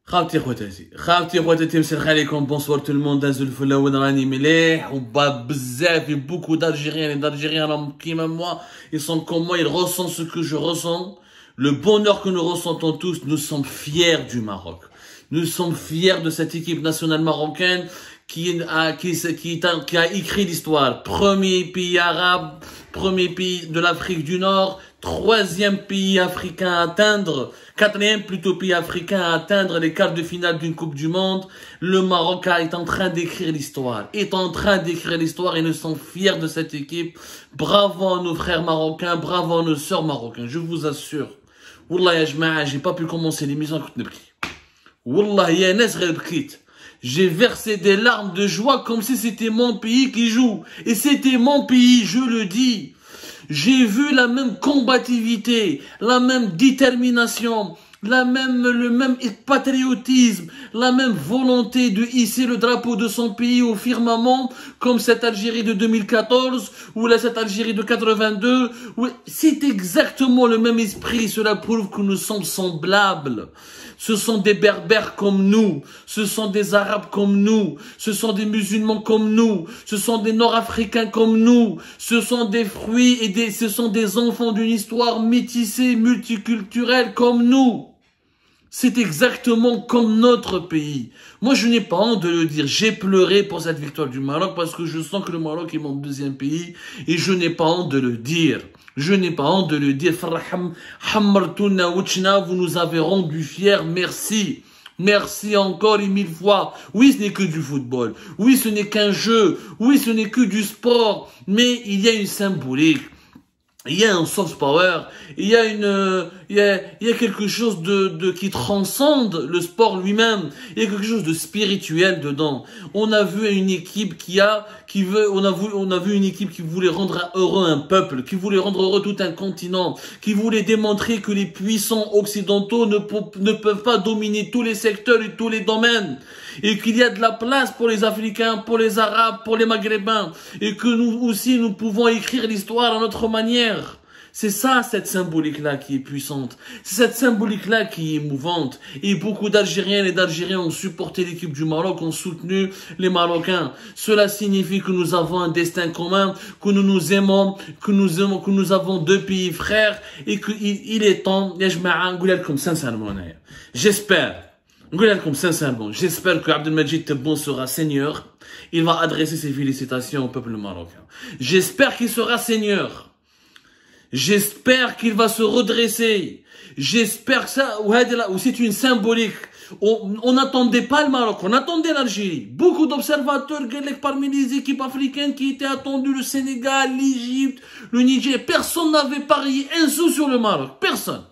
خاوتي خواتاتي مسرح عليكم بونسوار تو الموند دازو الفلا وين راني مليح وباب بزاف بوكو d'Algériens كيما moi ils sont comme moi, ils ressentent ce que je ressens, le bonheur que nous ressentons tous. Nous sommes fiers du Maroc, nous sommes fiers de cette équipe nationale marocaine qui a écrit l'histoire. Premier pays arabe, premier pays de l'Afrique du Nord, troisième pays africain à atteindre, quatrième plutôt pays africain à atteindre les quarts de finale d'une Coupe du Monde. Le Maroc est en train d'écrire l'histoire, et nous sommes fiers de cette équipe. Bravo à nos frères marocains, bravo à nos sœurs marocains, je vous assure. Wallah ya jma'a, j'ai pas pu commencer l'émission كنت نبكي. Wallah ya nas غير بكيت. J'ai versé des larmes de joie comme si c'était mon pays qui joue. Et c'était mon pays, je le dis. J'ai vu la même combativité, la même détermination, le même patriotisme, la même volonté de hisser le drapeau de son pays au firmament, comme cette Algérie de 2014, ou là cette Algérie de 82. C'est exactement le même esprit, cela prouve que nous sommes semblables. Ce sont des berbères comme nous, ce sont des arabes comme nous, ce sont des musulmans comme nous, ce sont des nord-africains comme nous, ce sont des fruits et ce sont des enfants d'une histoire métissée, multiculturelle comme nous. C'est exactement comme notre pays. Moi, je n'ai pas honte de le dire. J'ai pleuré pour cette victoire du Maroc parce que je sens que le Maroc est mon deuxième pays et je n'ai pas honte de le dire. Je n'ai pas honte de le dire. Vous nous avez rendu fiers. Merci. Merci encore et mille fois. Oui, ce n'est que du football. Oui, ce n'est qu'un jeu. Oui, ce n'est que du sport. Mais il y a une symbolique. Il y a un soft power, il y a quelque chose qui transcende le sport lui-même. Il y a quelque chose de spirituel dedans. On a vu une équipe on a vu une équipe qui voulait rendre heureux un peuple, qui voulait rendre heureux tout un continent, qui voulait démontrer que les puissants occidentaux ne peuvent pas dominer tous les secteurs et tous les domaines. Et qu'il y a de la place pour les Africains, pour les Arabes, pour les Maghrébins. Et que nous aussi, nous pouvons écrire l'histoire à notre manière. C'est ça, cette symbolique-là qui est puissante. C'est cette symbolique-là qui est émouvante. Et beaucoup d'Algériennes et d'Algériens ont supporté l'équipe du Maroc, ont soutenu les Marocains. Cela signifie que nous avons un destin commun, que nous nous aimons, que nous avons deux pays frères, et qu'il est temps, comme sincèrement, j'espère que Abdelmajid Tebboune sera seigneur. Il va adresser ses félicitations au peuple marocain. J'espère qu'il sera seigneur. J'espère qu'il va se redresser. J'espère que ça, c'est une symbolique. On n'attendait pas le Maroc, on attendait l'Algérie. Beaucoup d'observateurs, parmi les équipes africaines qui étaient attendues, le Sénégal, l'Égypte, le Niger, personne n'avait parié un sou sur le Maroc. Personne.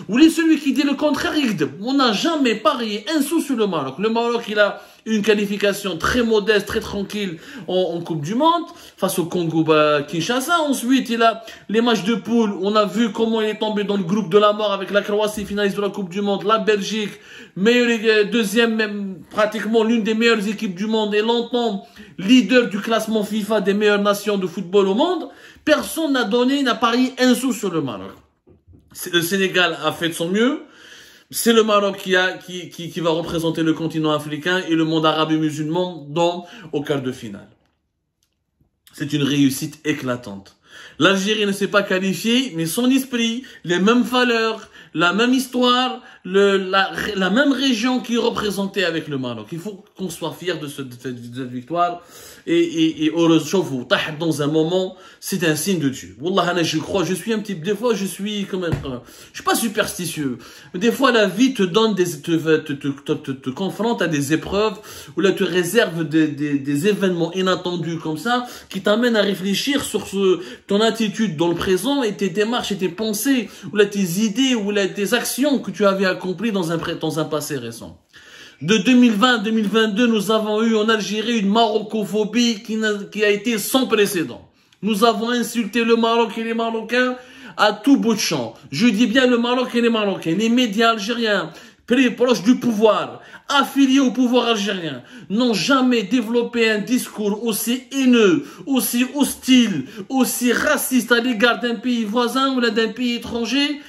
Ou celui qui dit le contraire, on n'a jamais parié un sou sur le Maroc. Le Maroc, il a une qualification très modeste, très tranquille en Coupe du Monde, face au Congo-Kinshasa. Ensuite, il a les matchs de poule. On a vu comment il est tombé dans le groupe de la mort avec la Croatie, finaliste de la Coupe du Monde, la Belgique, deuxième, même, pratiquement l'une des meilleures équipes du monde et longtemps leader du classement FIFA des meilleures nations de football au monde. Personne n'a parié un sou sur le Maroc. Le Sénégal a fait de son mieux. C'est le Maroc qui va représenter le continent africain et le monde arabe et musulman au quart de finale. C'est une réussite éclatante. L'Algérie ne s'est pas qualifiée, mais son esprit, les mêmes valeurs, la même histoire, la même région qui est représentée avec le Maroc. Il faut qu'on soit fiers de cette victoire. Et heureusement, dans un moment, c'est un signe de Dieu. Wallah, je crois, des fois, je suis pas superstitieux. Mais des fois, la vie te donne te confronte à des épreuves, ou là, te réserve des événements inattendus comme ça, qui t'amènent à réfléchir sur ton attitude dans le présent et tes démarches et tes pensées, ou là, tes idées, ou là, tes actions que tu avais accomplies dans un passé récent. De 2020 à 2022, nous avons eu en Algérie une marocophobie qui a été sans précédent. Nous avons insulté le Maroc et les Marocains à tout bout de champ. Je dis bien le Maroc et les Marocains. Les médias algériens, proches du pouvoir, affiliés au pouvoir algérien, n'ont jamais développé un discours aussi haineux, aussi hostile, aussi raciste à l'égard d'un pays voisin ou d'un pays étranger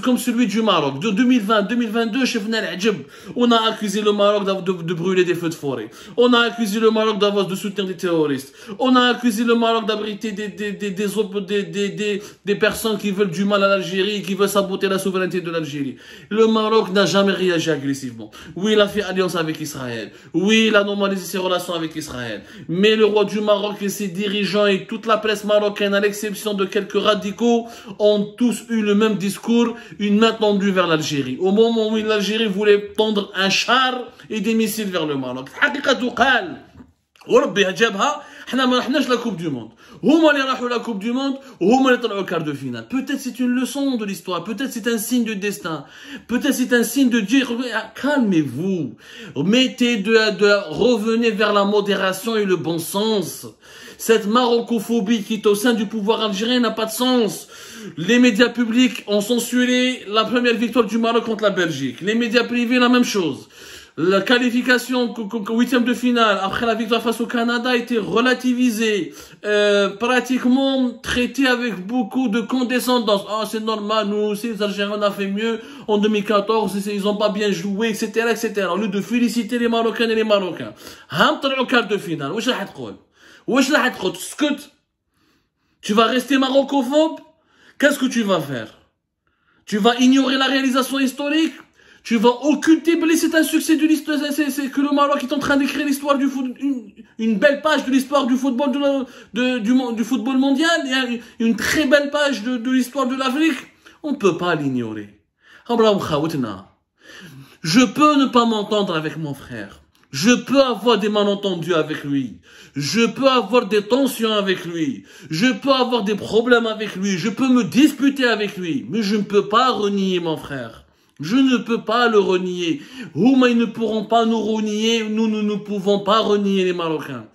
comme celui du Maroc. De 2020-2022, chef Nal-Adjab, on a accusé le Maroc de brûler des feux de forêt. On a accusé le Maroc de soutenir des terroristes. On a accusé le Maroc d'abriter des personnes qui veulent du mal à l'Algérie, qui veulent saboter la souveraineté de l'Algérie. Le Maroc n'a jamais réagi agressivement. Oui, il a fait alliance avec Israël. Oui, il a normalisé ses relations avec Israël. Mais le roi du Maroc et ses dirigeants et toute la presse marocaine, à l'exception de quelques radicaux, ont tous eu le même discours, une main tendue vers l'Algérie. Au moment où l'Algérie voulait tendre un char et des missiles vers le Maroc. وربي جابها حنا ما رحناش لا كوب دو موند هما اللي راحوا لا كوب دو موند وهما اللي طلعوا كار دو فينال. Peut-être c'est une leçon de l'histoire, peut-être c'est un signe de destin, peut-être c'est un signe de Dieu. Calmez-vous, revenez vers la modération et le bon sens. Cette marocophobie qui est au sein du pouvoir algérien n'a pas de sens. Les médias publics ont censuré la première victoire du Maroc contre la Belgique. Les médias privés, la même chose. La qualification huitième de finale après la victoire face au Canada a été relativisée, pratiquement traitée avec beaucoup de condescendance. Ah, c'est normal, nous aussi les Algériens on a fait mieux en 2014, ils ont pas bien joué, etc., etc. Au lieu de féliciter les Marocains et les Marocains. Au quart de finale. Tu vas rester marocophobe? Qu'est-ce que tu vas faire? Tu vas ignorer la réalisation historique? Tu vas occulter, c'est un succès de l'histoire, c'est que le Maroc est en train d'écrire l'histoire du foot, une belle page de l'histoire du football du football mondial, et une très belle page de l'histoire de l'Afrique. On ne peut pas l'ignorer. Je peux ne pas m'entendre avec mon frère. Je peux avoir des malentendus avec lui. Je peux avoir des tensions avec lui. Je peux avoir des problèmes avec lui. Je peux me disputer avec lui. Mais je ne peux pas renier mon frère. Je ne peux pas le renier. Ils ne pourront pas nous renier. Nous ne pouvons pas renier les Marocains.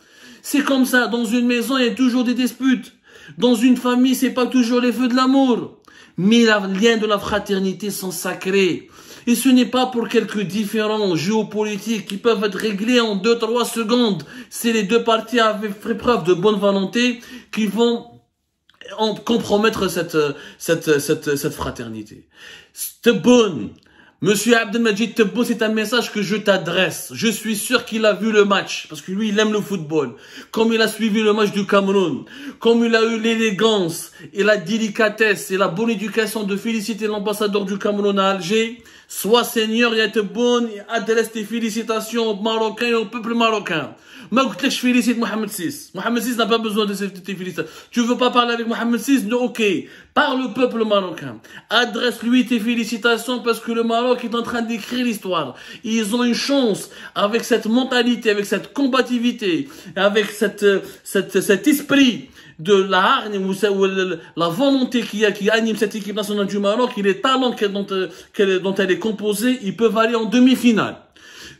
C'est comme ça. Dans une maison, il y a toujours des disputes. Dans une famille, c'est pas toujours les feux de l'amour. Mais les liens de la fraternité sont sacrés. Et ce n'est pas pour quelques différends géopolitiques qui peuvent être réglés en 2-3 secondes. C'est les deux parties avaient fait preuve de bonne volonté qui vont compromettre cette fraternité. Tebboune, Monsieur Abdelmajid Tebboune, c'est un message que je t'adresse. Je suis sûr qu'il a vu le match, parce que lui, il aime le football. Comme il a suivi le match du Cameroun, comme il a eu l'élégance et la délicatesse et la bonne éducation de féliciter l'ambassadeur du Cameroun à Alger, sois seigneur, ya Tebboune, et adresse tes félicitations aux Marocains et au peuple marocain. Moi, je félicite Mohamed VI. Mohamed VI n'a pas besoin de tes félicitations. Tu veux pas parler avec Mohamed VI? Non, ok. Parle au peuple marocain. Adresse-lui tes félicitations parce que le Maroc est en train d'écrire l'histoire. Ils ont une chance avec cette mentalité, avec cette combativité, avec cet esprit de la hargne ou la volonté qui anime cette équipe nationale du Maroc et les talents dont elle est composée, ils peuvent aller en demi-finale.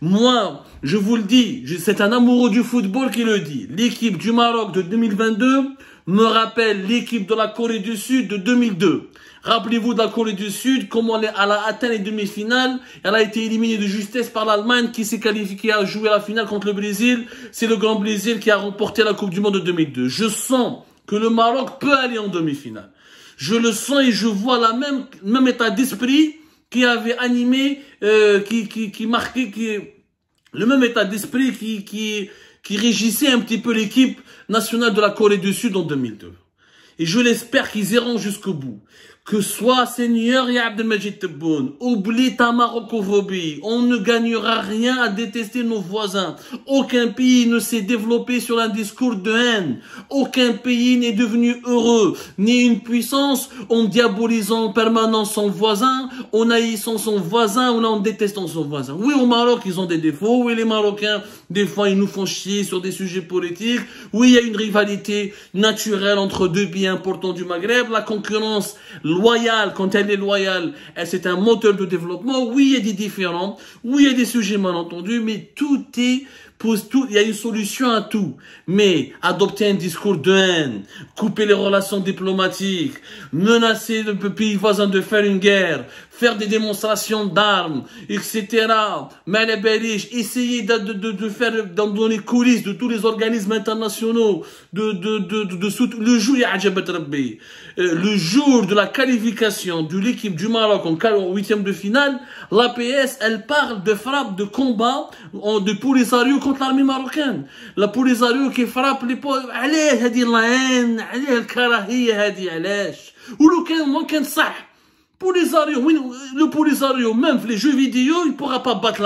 Moi, je vous le dis, c'est un amoureux du football qui le dit. L'équipe du Maroc de 2022 me rappelle l'équipe de la Corée du Sud de 2002. Rappelez-vous de la Corée du Sud, comment elle a atteint les demi-finales. Elle a été éliminée de justesse par l'Allemagne qui s'est qualifiée à jouer la finale contre le Brésil. C'est le grand Brésil qui a remporté la Coupe du Monde de 2002. Je sens que le Maroc peut aller en demi-finale. Je le sens et je vois même état d'esprit qui avait animé, qui marquait, le même état d'esprit qui régissait un petit peu l'équipe nationale de la Corée du Sud en 2002. Et je l'espère qu'ils iront jusqu'au bout. Que soit Seigneur ya Abdelmajid Tebboune, oublie ta marocophobie. On ne gagnera rien à détester nos voisins. Aucun pays ne s'est développé sur un discours de haine. Aucun pays n'est devenu heureux, ni une puissance en diabolisant en permanence son voisin, en haïssant son voisin ou en détestant son voisin. Oui, au Maroc, ils ont des défauts. Oui, les Marocains, des fois, ils nous font chier sur des sujets politiques. Oui, il y a une rivalité naturelle entre deux pays importants du Maghreb. La concurrence loyale, quand elle est loyale, c'est un moteur de développement. Oui, il y a des différends. Oui, il y a des sujets malentendus, mais tout est il y a une solution à tout. Mais adopter un discours de haine, couper les relations diplomatiques, menacer le pays voisin de faire une guerre, faire des démonstrations d'armes, etc. Essayer de faire dans les coulisses de tous les organismes internationaux, le jour de la qualification de l'équipe du Maroc en huitième de finale, l'APS, elle parle de frappe, de combat, de Polisario contre l'armée marocaine. La Polisario qui frappe les علاش هذه العين عليه الكراهية هذه علاش ولو كان صح Polisario, oui, le Polisario, même les jeux vidéo, il ne pourra pas battre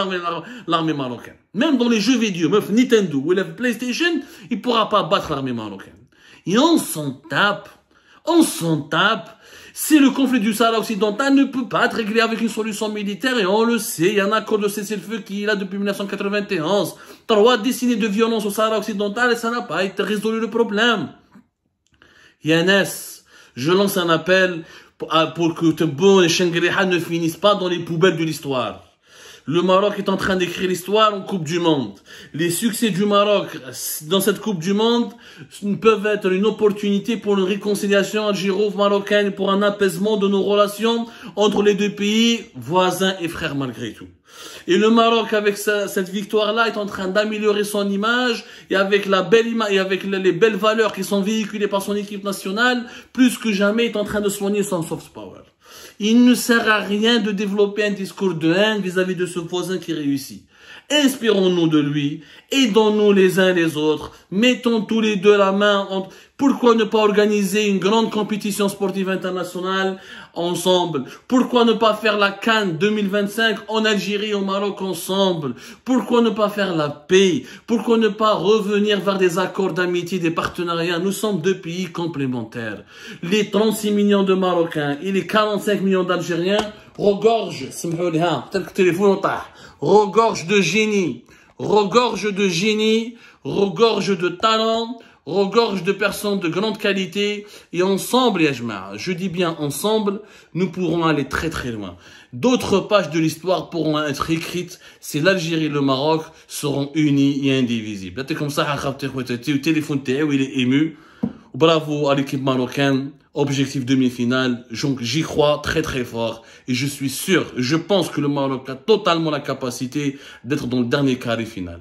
l'armée marocaine. Même dans les jeux vidéo, même Nintendo ou la PlayStation, il ne pourra pas battre l'armée marocaine. Et on s'en tape. On s'en tape. Si le conflit du Sahara occidental ne peut pas être réglé avec une solution militaire, et on le sait, il y a un accord de cessez-le-feu qui est là depuis 1991. 3 décennies de violence au Sahara occidental et ça n'a pas été résolu le problème. Yanes, je lance un appel pour que Tebboune et Shangri-La ne finissent pas dans les poubelles de l'histoire. Le Maroc est en train d'écrire l'histoire en Coupe du Monde. Les succès du Maroc dans cette Coupe du Monde peuvent être une opportunité pour une réconciliation algéro-marocaine, pour un apaisement de nos relations entre les deux pays voisins et frères malgré tout. Et le Maroc, avec cette victoire-là, est en train d'améliorer son image et avec la belle image et avec les belles valeurs qui sont véhiculées par son équipe nationale, plus que jamais est en train de soigner son soft power. Il ne sert à rien de développer un discours de haine vis-à-vis de ce voisin qui réussit. Inspirons-nous de lui, aidons-nous les uns les autres, mettons tous les deux la main entre... Pourquoi ne pas organiser une grande compétition sportive internationale ensemble? Pourquoi ne pas faire la CAN 2025 en Algérie et au Maroc ensemble? Pourquoi ne pas faire la paix? Pourquoi ne pas revenir vers des accords d'amitié, des partenariats? Nous sommes deux pays complémentaires. Les 36 millions de Marocains et les 45 millions d'Algériens regorgent, regorgent de génie, regorgent de génie, regorgent de talent, regorge de personnes de grande qualité et ensemble, je dis bien ensemble, nous pourrons aller très très loin. D'autres pages de l'histoire pourront être écrites si l'Algérie et le Maroc seront unis et indivisibles. C'est comme ça, le téléphone il est ému. Bravo à l'équipe marocaine, objectif demi-finale, j'y crois très très fort et je suis sûr, je pense que le Maroc a totalement la capacité d'être dans le dernier carré final.